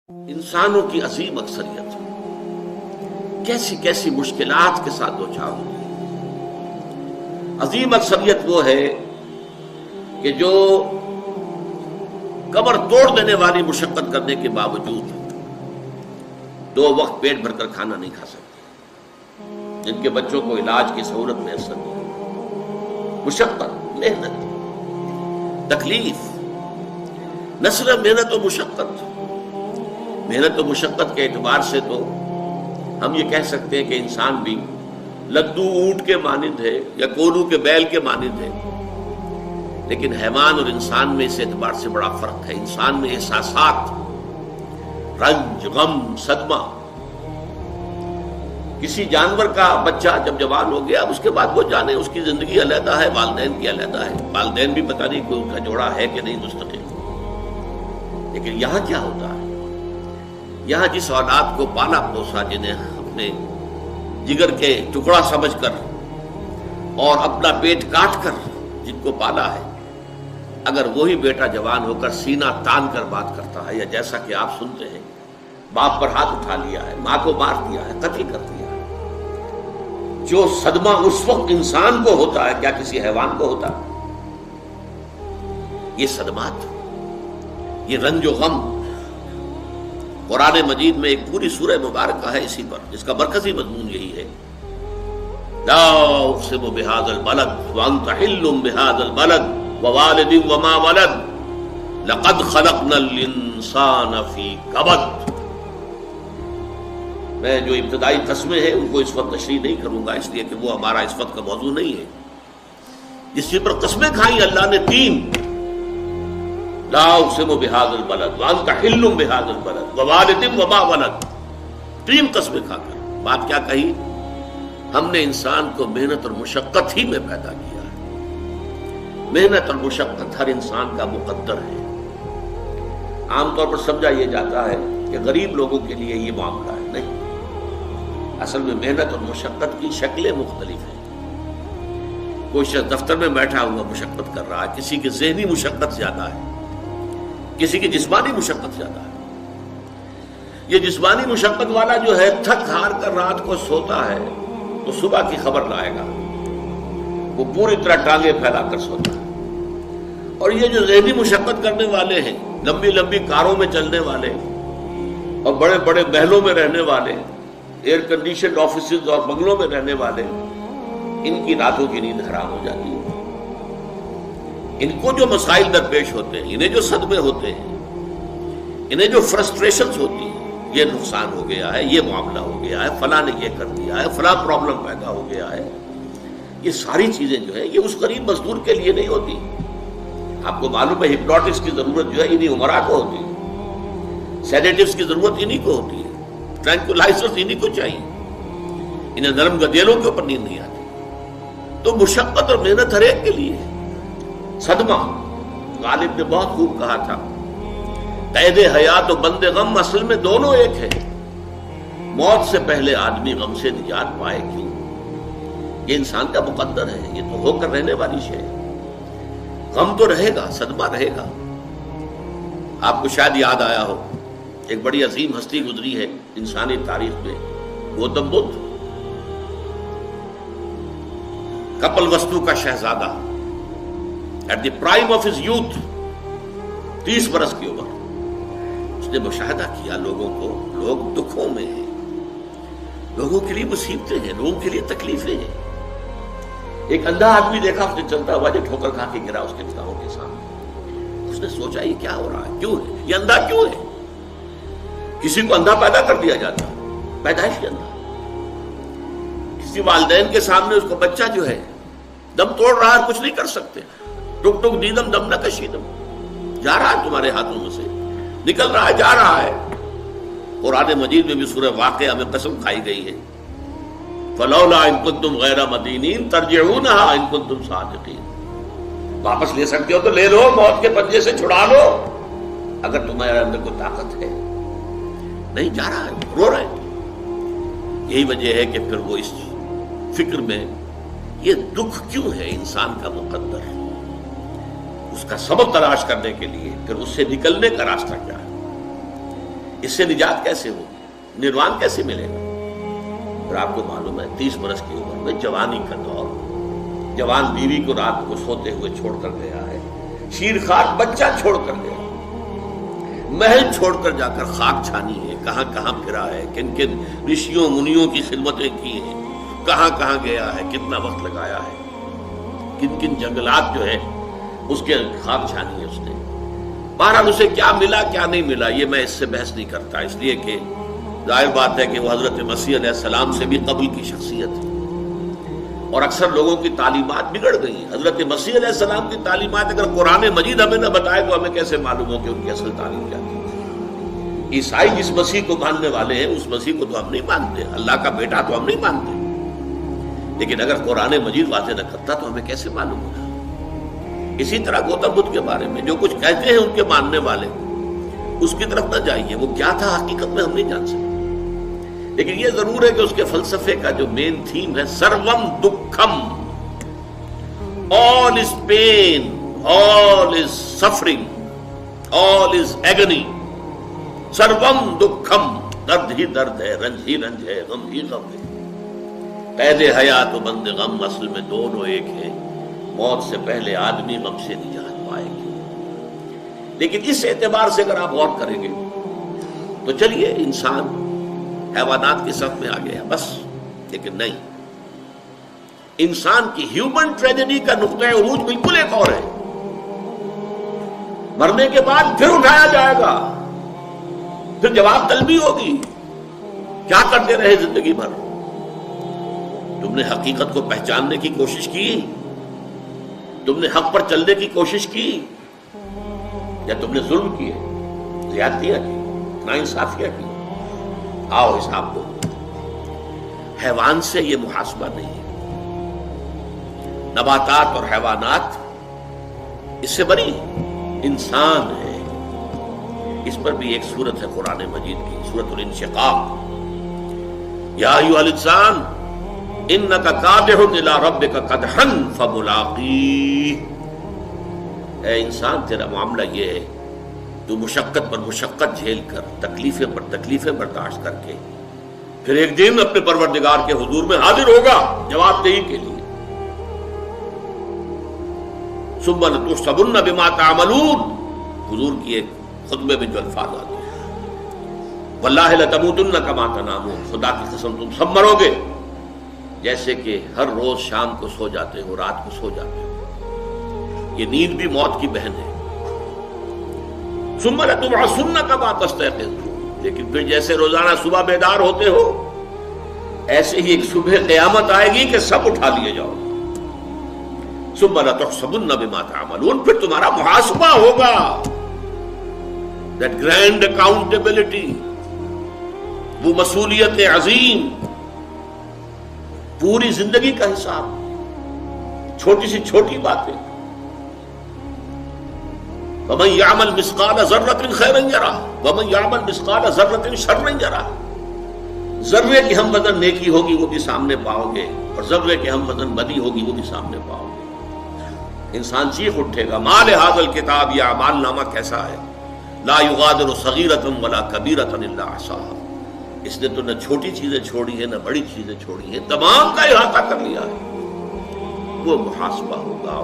انسانوں کی عظیم اکثریت کیسی کیسی مشکلات کے ساتھ دوچار ہوتی ہے۔ عظیم اکثریت وہ ہے کہ جو کمر توڑ دینے والی مشقت کرنے کے باوجود 2 وقت پیٹ بھر کر کھانا نہیں کھا سکتے، جن کے بچوں کو علاج کی سہولت میسر نہیں، مشقت، محنت، تکلیف، نہ صرف محنت و مشقت، محنت و مشقت کے اعتبار سے تو ہم یہ کہہ سکتے ہیں کہ انسان بھی لدو اونٹ کے مانند ہے یا کولو کے بیل کے مانند ہے، لیکن حیوان اور انسان میں اس اعتبار سے بڑا فرق ہے۔ انسان میں احساسات، رنج، غم، صدمہ، کسی جانور کا بچہ جب جوان ہو گیا اس کے بعد وہ جانے اس کی زندگی علیحدہ ہے، والدین کی علیحدہ ہے، والدین بھی پتہ نہیں کوئی ان کا جوڑا ہے کہ نہیں مستقل۔ لیکن یہاں کیا ہوتا ہے؟ یہاں جس اولاد کو پالا پوسا، جنہیں اپنے جگر کے ٹکڑا سمجھ کر اور اپنا پیٹ کاٹ کر جن کو پالا ہے، اگر وہی بیٹا جوان ہو کر سینہ تان کر بات کرتا ہے، یا جیسا کہ آپ سنتے ہیں باپ پر ہاتھ اٹھا لیا ہے، ماں کو مار دیا ہے، قتل کر دیا ہے، جو صدمہ اس وقت انسان کو ہوتا ہے کیا کسی حیوان کو ہوتا ہے؟ یہ صدمات، یہ رنج و غم قرآن مجید میں ایک پوری سورہ مبارکہ ہے اسی پر، جس کا مرکزی مضمون یہی ہے، لا اقسم بهذا البلد وانت حل بهذا البلد ووالد وما ولد لقد خلقنا الانسان في كبد۔ میں جو ابتدائی قسمیں ہیں ان کو اس وقت تشریح نہیں کروں گا، اس لیے کہ وہ ہمارا اس وقت کا موضوع نہیں ہے۔ جس چیز پر قسمیں کھائیں اللہ نے 3، لا اقسم بهذا البلد وانت حل بهذا البلد ووالد وما ولد، 3 قسمیں کھا کر بات کیا کہی؟ ہم نے انسان کو محنت اور مشقت ہی میں پیدا کیا ہے۔ محنت اور مشقت ہر انسان کا مقدر ہے۔ عام طور پر سمجھا یہ جاتا ہے کہ غریب لوگوں کے لیے یہ معاملہ ہے، نہیں، اصل میں محنت اور مشقت کی شکلیں مختلف ہیں۔ کوئی شخص دفتر میں بیٹھا ہوا مشقت کر رہا ہے، کسی کی ذہنی مشقت زیادہ ہے، کسی کی جسمانی مشقت زیادہ ہے۔ یہ جسمانی مشقت والا جو ہے تھک ہار کر رات کو سوتا ہے تو صبح کی خبر لائے گا، وہ پوری طرح ٹانگیں پھیلا کر سوتا ہے۔ اور یہ جو ذہنی مشقت کرنے والے ہیں، لمبی لمبی کاروں میں چلنے والے اور بڑے بڑے محلوں میں رہنے والے، ایئر کنڈیشنڈ آفیسز اور بنگلوں میں رہنے والے، ان کی راتوں کی نیند حرام ہو جاتی ہے۔ ان کو جو مسائل درپیش ہوتے ہیں، انہیں جو صدمے ہوتے ہیں، انہیں جو فرسٹریشنز ہوتی ہیں، یہ نقصان ہو گیا ہے، یہ معاملہ ہو گیا ہے، فلاں نے یہ کر دیا ہے، فلاں پرابلم پیدا ہو گیا ہے، یہ ساری چیزیں جو ہے یہ اس غریب مزدور کے لیے نہیں ہوتی۔ آپ کو معلوم ہے ہپنوٹکس کی ضرورت جو ہے انہیں عمرا کو ہوتی ہے، سیڈیٹیوز کی ضرورت انہیں کو ہوتی ہے، ٹرینکولائزرز انہیں کو چاہیے، انہیں نرم گدیلوں کے اوپر نیند نہیں آتی۔ تو مشقت اور محنت ہر ایک کے لیے ہے۔ صدمہ، غالب نے بہت خوب کہا تھا، قید حیات و بند غم اصل میں دونوں ایک ہے۔ موت سے پہلے آدمی غم سے نجات پائے کیوں؟ یہ انسان کا مقدر ہے، یہ تو ہو کر رہنے والی شے ہے۔ غم تو رہے گا، صدمہ رہے گا۔ آپ کو شاید یاد آیا ہو، ایک بڑی عظیم ہستی گزری ہے انسانی تاریخ میں، گوتم بدھ، کپل وستو کا شہزادہ، at the prime of his youth, 30 برس کی عمر، اس نے مشاہدہ کیا لوگوں کو، لوگ دکھوں میں ہیں، لوگوں کے لیے مصیبتیں ہیں، لوگوں کے لیے تکلیفیں ہیں۔ ایک اندھا آدمی دیکھا اس نے چلتا ہوا جو ٹھوکر کھا کے گرا اس کے نگاہوں کے سامنے۔ اس نے سوچا یہ کیا ہو رہا ہے، کیوں ہے یہ اندھا کیوں ہے؟ کسی کو اندھا پیدا کر دیا جاتا ہے، پیدائشی اندھا۔ کسی والدین کے سامنے اس کو بچہ جو ہے دم توڑ رہا ہے، کچھ نہیں کر سکتے، ٹک ٹک دیدم دم نہ کشیدم، جا رہا ہے تمہارے ہاتھوں میں سے، نکل رہا ہے، جا رہا ہے۔ قرآن مجید میں بھی سورہ واقعہ میں قسم کھائی گئی ہے، فلولا ان کنتم غیر مدینین ترجعونها ان کنتم صادقین، واپس لے سکتے ہو تو لے لو، موت کے پنجے سے چھڑا لو اگر تمہارے اندر کوئی طاقت ہے۔ نہیں، جا رہا ہے، رو رہا ہے۔ یہی وجہ ہے کہ پھر وہ اس فکر میں یہ دکھ کیوں ہے انسان کا مقدر، اس کا سبب تلاش کرنے کے لیے پھر اس سے نکلنے کا راستہ کیا ہے۔ اس سے نجات کیسے ہو، نروان کیسے ملے گا؟ اور آپ کو معلوم ہے 30 برس کی عمر میں جوانی کا دور، جوان بیوی کو رات کو سوتے ہوئے چھوڑ کر گیا ہے، شیرخوار بچہ چھوڑ کر گیا، محل چھوڑ کر جا کر خاک چھانی ہے، کہاں کہاں پھرا ہے، کن کن رشیوں منیوں کی خدمتیں کی ہیں، کہاں کہاں گیا ہے، کتنا وقت لگایا ہے، کن کن جنگلات جو ہے اس کے خاک چھانی ہے اس نے۔ بہرحال اسے کیا ملا کیا نہیں ملا یہ میں اس سے بحث نہیں کرتا، اس لیے کہ ظاہر بات ہے کہ وہ حضرت مسیح علیہ السلام سے بھی قبل کی شخصیت ہے، اور اکثر لوگوں کی تعلیمات بگڑ گئی ہیں۔ حضرت مسیح علیہ السلام کی تعلیمات اگر قرآن مجید ہمیں نہ بتائے تو ہمیں کیسے معلوم ہو کہ ان کی اصل تعلیم کیا تھی؟ عیسائی جس مسیح کو ماننے والے ہیں اس مسیح کو تو ہم نہیں مانتے، اللہ کا بیٹا تو ہم نہیں مانتے، لیکن اگر قرآن مجید واضح نہ کرتا تو ہمیں کیسے معلوم ہوگا؟ اسی طرح گوتم بدھ کے بارے میں جو کچھ کہتے ہیں ان کے ماننے والے، اس کی طرف نہ جائیے، وہ کیا تھا حقیقت میں ہم نہیں جان سکتے، لیکن یہ ضرور ہے کہ اس کے فلسفے کا جو مین تھیم ہے سروم دکھم، all is pain, all is suffering, all is agony، سروم دکھم، درد ہی درد ہے، رنج ہی رنج ہے، غم ہی غم ہے، قید حیات و بند غم اصل میں دونوں ایک ہیں، موت سے پہلے آدمی غم سے نجات پائے گا۔ لیکن اس اعتبار سے اگر آپ غور کریں گے تو چلیے انسان حیوانات کی صف میں آ گیا بس، لیکن نہیں، انسان کی ہیومن ٹریجڈی کا نقطہ عروج بالکل ایک اور ہے۔ مرنے کے بعد پھر اٹھایا جائے گا، پھر جواب طلبی ہوگی، کیا کرتے رہے زندگی بھر؟ تم نے حقیقت کو پہچاننے کی کوشش کی، تم نے حق پر چلنے کی کوشش کی، یا تم نے ظلم کیے، زیادتیاں کی، ناانصافیاں کی؟ آؤ حساب دو۔ حیوان سے یہ محاسبہ نہیں ہے، نباتات اور حیوانات اس سے بری، انسان ہے۔ اس پر بھی ایک سورت ہے قرآن مجید کی، سورۃ الانشقاق، یا ایھا الانسان انک کادح الی ربک قدحا فملاقیہ، اے انسان تیرا معاملہ یہ ہے تو مشقت پر مشقت جھیل کر، تکلیفیں پر تکلیفیں برداشت کر کے پھر ایک دن اپنے پروردگار کے حضور میں حاضر ہوگا جواب دہی کے لیے۔ ثم لتحسبن بما تعملون، حضور کی ایک خطبے میں جو الفاظ آتے ہیں، واللہ لتموتن کما تنامون، خدا کی قسم تم سب مرو گے جیسے کہ ہر روز شام کو سو جاتے ہو، رات کو سو جاتے ہو، یہ نیند بھی موت کی بہن ہے۔ ثم لتبعثن کما تستيقظون، لیکن پھر جیسے روزانہ صبح بیدار ہوتے ہو ایسے ہی ایک صبح قیامت آئے گی کہ سب اٹھا لیے جاؤ۔ ثم لتحسبن بما تعملون، پھر تمہارا محاسبہ ہوگا، that grand accountability، وہ مسئولیت عظیم، پوری زندگی کا حساب، چھوٹی سی چھوٹی باتیں۔ وَمَنْ يَعْمَلْ مِثْقَالَ ذَرَّةٍ خَيْرًا يَرَهُ وَمَنْ يَعْمَلْ مِثْقَالَ ذَرَّةٍ شَرًّا يَرَهُ، ذرے کی ہم وزن نیکی ہوگی وہ بھی سامنے پاؤ گے، اور ذرے کی ہم وزن بدی ہوگی وہ بھی سامنے پاؤ گے۔ انسان چیخ اٹھے گا، مَا لِهَذَا الْكِتَابِ، یہ اعمال نامہ کیسا ہے، لَا يُغَادِرُ صَغِيرَةً وَلَا كَبِيرَةً إِلَّا أَحْصَاهَا، اس نے تو نہ چھوٹی چیزیں چھوڑی ہیں نہ بڑی چیزیں چھوڑی ہیں، تمام کا احاطہ کر لیا ہے۔ وہ محاسبہ ہوگا،